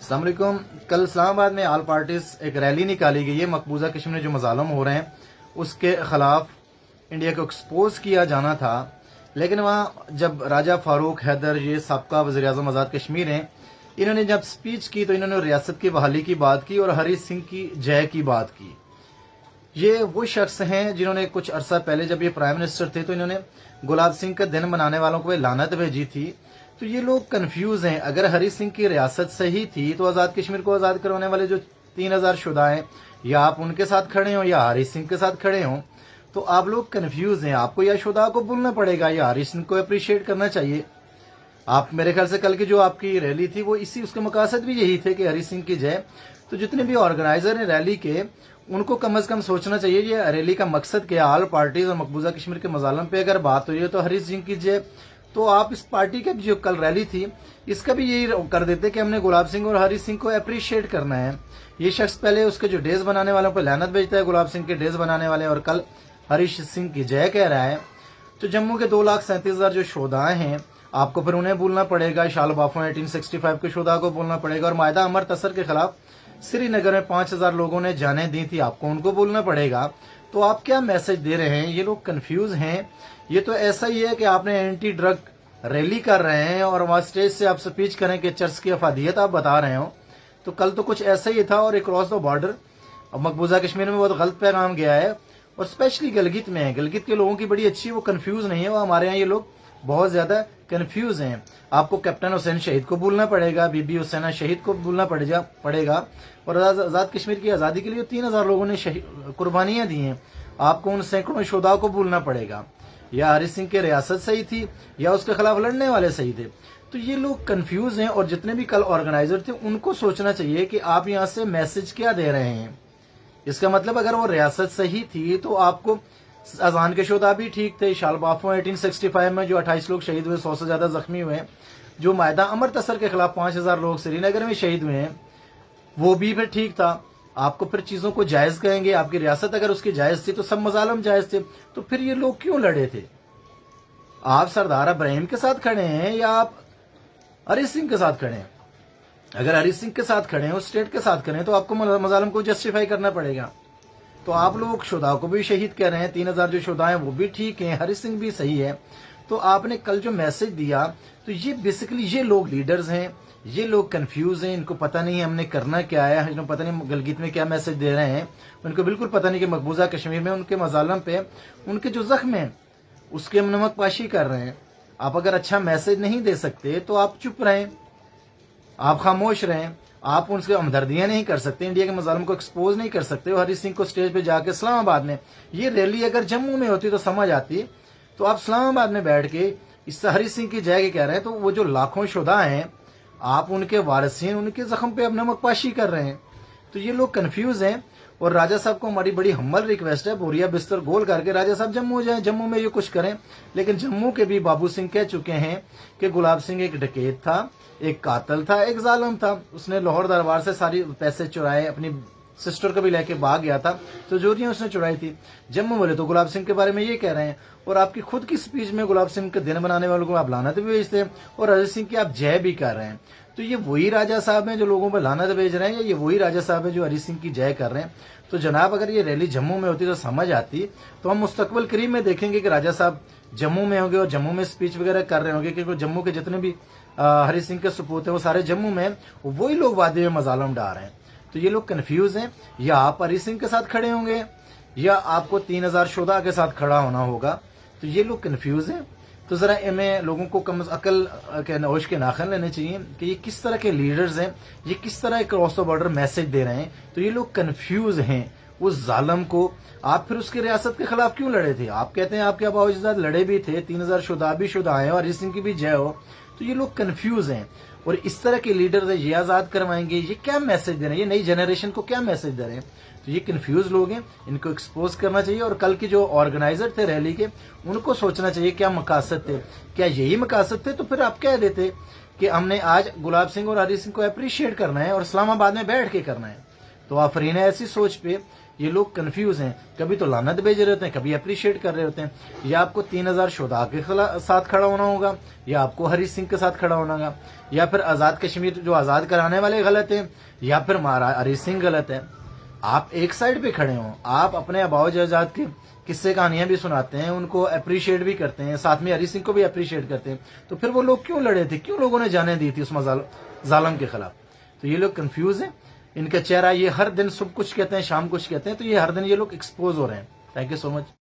अस्सलाम वालेकुम। कल इस्लामाबाद में आल पार्टीज एक रैली निकाली गई है। मकबूजा कश्मीर में जो मजालम हो रहे हैं उसके खिलाफ इंडिया को एक्सपोज किया जाना था, लेकिन वहाँ जब राजा फारूक हैदर, ये सबका वज़ीर आज़म आज़ाद कश्मीर हैं, इन्होंने जब स्पीच की तो इन्होंने रियासत की बहाली की बात की और हरी सिंह की जय की बात की। ये वो शख्स हैं जिन्होंने कुछ अरसा पहले जब ये प्राइम मिनिस्टर थे तो इन्होंने गुलाब सिंह का दिन मनाने वालों को लानत भेजी थी। तो ये लोग कंफ्यूज हैं। अगर हरी सिंह की रियासत सही थी तो आज़ाद कश्मीर को आज़ाद करवाने वाले जो 3000 शुदा हैं, या आप उनके साथ खड़े हों या हरी सिंह के साथ खड़े हों, तो आप लोग कंफ्यूज हैं। आपको या शुदा को बोलना पड़ेगा या हरी सिंह को अप्रिशिएट करना चाहिए। आप मेरे ख्याल से कल की जो आपकी रैली थी वो उसके मकासद भी यही थे कि हरी सिंह की जय। तो जितने भी ऑर्गेनाइजर हैं रैली के, उनको कम से कम सोचना चाहिए ये रैली का मकसद क्या है। आल पार्टीज और मकबूजा कश्मीर के मजालम पे अगर बात हो रही है तो हरी सिंह की जय, तो आप इस पार्टी की जो कल रैली थी इसका भी यही कर देते कि हमने गुलाब सिंह और हरी सिंह को अप्रिशिएट करना है। ये शख्स पहले उसके जो डेज बनाने वालों पर लानत भेजता है, गुलाब सिंह के डेज बनाने वाले, और कल हरी सिंह की जय कह रहा है। तो जम्मू के 2,37,000 जो शोधाएं हैं, आपको फिर उन्हें बोलना पड़ेगा। शाल बाफो 1865 के शुदा को बोलना पड़ेगा। और मायदा अमर तसर के खिलाफ श्रीनगर में 5000 लोगों ने जानें दी थी, आपको उनको बोलना पड़ेगा। तो आप क्या मैसेज दे रहे हैं? ये लोग कंफ्यूज हैं। ये तो ऐसा ही है कि आपने एंटी ड्रग रैली कर रहे हैं और वहां स्टेज से आप स्पीच करें कि चर्च की अफादियत आप बता रहे हो। तो कल तो कुछ ऐसा ही था। और क्रॉस द बॉर्डर मकबूजा कश्मीर में बहुत गलत पैगाम गया है, और स्पेशली गलगित में है। गलगित के लोगों की बड़ी अच्छी वो कंफ्यूज नहीं है, वो हमारे यहाँ ये लोग बहुत ज्यादा कंफ्यूज हैं। आपको कैप्टन हुसैन शहीद को बोलना पड़ेगा, बीबी हुसैना शहीद को बोलना पड़ेगा। और आजाद कश्मीर की आज़ादी के लिए 3000 लोगों ने कुर्बानियां दी हैं, आपको उन सैकड़ों शुदा को बोलना पड़ेगा। या हरी सिंह की रियासत सही थी या उसके खिलाफ लड़ने वाले सही थे। तो ये लोग कंफ्यूज हैं। और जितने भी कल ऑर्गेनाइजर थे उनको सोचना चाहिए कि आप यहाँ से मैसेज क्या दे रहे हैं। इसका मतलब अगर वो रियासत सही थी तो आपको अजान के शुदा भी ठीक थे। शालबाफो 1865 में जो 28 लोग शहीद हुए, 100 से ज्यादा जख्मी हुए, जो मायदा अमर तसर के खिलाफ 5000 लोग श्रीनगर में शहीद हुए हैं, वो भी फिर ठीक था। आपको फिर चीजों को जायज कहेंगे। आपकी रियासत अगर उसकी जायज थी तो सब मजालम जायज थे। तो फिर ये लोग क्यों लड़े थे? आप सरदार इब्राहिम के साथ खड़े हैं या आप हरी सिंह के साथ खड़े हैं? अगर हरी सिंह के साथ खड़े हैं, उस स्टेट के साथ खड़े हैं, तो आपको मजालम को जस्टिफाई करना पड़ेगा। तो आप लोग शुदा को भी शहीद कह रहे हैं। 3000 जो शुदा हैं वो भी ठीक हैं, हरी सिंह भी सही है। तो आपने कल जो मैसेज दिया, तो ये बेसिकली ये लोग लीडर्स हैं, ये लोग कंफ्यूज हैं। इनको पता नहीं है हमने करना क्या है, इनको पता नहीं गलगित में क्या मैसेज दे रहे हैं। उनको बिल्कुल पता नहीं कि मकबूजा कश्मीर में उनके मजालम पे उनके जो जख्म हैं उसके नमक पाशी कर रहे हैं। आप अगर अच्छा मैसेज नहीं दे सकते तो आप चुप रहें, आप खामोश रहें। आप उनसे हमदर्दियां नहीं कर सकते, इंडिया के मजालम को एक्सपोज नहीं कर सकते। हरी सिंह को स्टेज पे जाके इस्लामाबाद में, ये रैली अगर जम्मू में होती तो समझ आती। तो आप इस्लामाबाद में बैठ के इस हरी सिंह की जय के कह रहे हैं, तो वो जो लाखों शुदा हैं आप उनके वारिसीन, उनके जख्म पे अब नमकपाशी कर रहे हैं। तो ये लोग कंफ्यूज हैं। और राजा साहब को हमारी बड़ी हम्बल रिक्वेस्ट है, बोरिया बिस्तर गोल करके राजा साहब जम्मू जाएं, जम्मू में ये कुछ करें। लेकिन जम्मू के भी बाबू सिंह कह चुके हैं कि गुलाब सिंह एक डकैत था, एक कातल था, एक जालिम था। उसने लाहौर दरबार से सारी पैसे चुराए, अपनी सिस्टर को भी लेके भाग गया था, तो चोरियां उसने चुराई थी। जम्मू वाले तो गुलाब सिंह के बारे में ये कह रहे हैं। और आपकी खुद की स्पीच में गुलाब सिंह के दिन बनाने वालों को आप लानत भी भेजते हैं और हरी सिंह की आप जय भी कर रहे हैं। तो ये वही राजा साहब हैं जो लोगों पर लानत भेज रहे हैं, या ये वही राजा साहब है जो हरी सिंह की जय कर रहे हैं? तो जनाब, अगर ये रैली जम्मू में होती तो समझ आती। तो हम मुस्तकबिल करीब में देखेंगे कि राजा साहब जम्मू में होंगे और जम्मू में स्पीच वगैरह कर रहे होंगे, क्योंकि जम्मू के जितने भी हरी सिंह के सपूत हैं वो सारे जम्मू में, वही लोग वादे में मजालम डाल रहे हैं। तो ये लोग कंफ्यूज हैं। या आप हरी सिंह के साथ खड़े होंगे या आपको 3000 शुदा के साथ खड़ा होना होगा। तो ये लोग कंफ्यूज हैं। तो जरा इनमें लोगों को कम अकल के नौश के नाखन लेने चाहिए कि ये किस तरह के लीडर्स हैं, ये किस तरह क्रॉस द बॉर्डर मैसेज दे रहे हैं। तो ये लोग कंफ्यूज हैं। उस जालम को आप फिर उसकी रियासत के खिलाफ क्यों लड़े थे? आप कहते हैं आपके अबाउजाद लड़े भी थे, 3000 शुदा भी शुदा हैं और हरी सिंह की भी जय हो। तो ये लोग कंफ्यूज हैं। और इस तरह के लीडर ये आजाद करवाएंगे, ये क्या मैसेज दे रहे हैं? ये नई जनरेशन को क्या मैसेज दे रहे हैं? तो ये कंफ्यूज लोग हैं, इनको एक्सपोज करना चाहिए। और कल के जो ऑर्गेनाइजर थे रैली के, उनको सोचना चाहिए क्या मकासद थे। क्या यही मकासद थे तो फिर आप कह देते कि हमने आज गुलाब सिंह और हरी सिंह को अप्रिशिएट करना है और इस्लामाबाद में बैठ के करना है। तो आफरीन है ऐसी सोच पे یہ لوگ کنفیوز ہیں، کبھی تو لعنت بھیج رہے ہوتے ہیں، کبھی اپریشیٹ کر رہے ہوتے ہیں. یا آپ کو 3000 شہداء کے ساتھ کھڑا ہونا ہوگا، یا آپ کو ہری سنگھ کے ساتھ کھڑا ہونا ہوگا، یا پھر آزاد کشمیر جو آزاد کرانے والے غلط ہیں، یا پھر ہری سنگھ غلط ہے. آپ ایک سائڈ پہ کھڑے ہوں، آپ اپنے آباء و اجداد کے قصے کہانیاں بھی سناتے ہیں، ان کو اپریشیٹ بھی کرتے ہیں، ساتھ میں ہری سنگھ کو بھی اپریشیٹ کرتے ہیں، تو پھر وہ لوگ کیوں لڑے تھے؟ کیوں لوگوں نے جانیں دی تھی اس ظالم کے خلاف؟ تو یہ لوگ کنفیوز ہیں. ان کا چہرہ یہ ہر دن صبح کچھ کہتے ہیں، شام کچھ کہتے ہیں، تو یہ ہر دن یہ لوگ ایکسپوز ہو رہے ہیں. Thank you so much.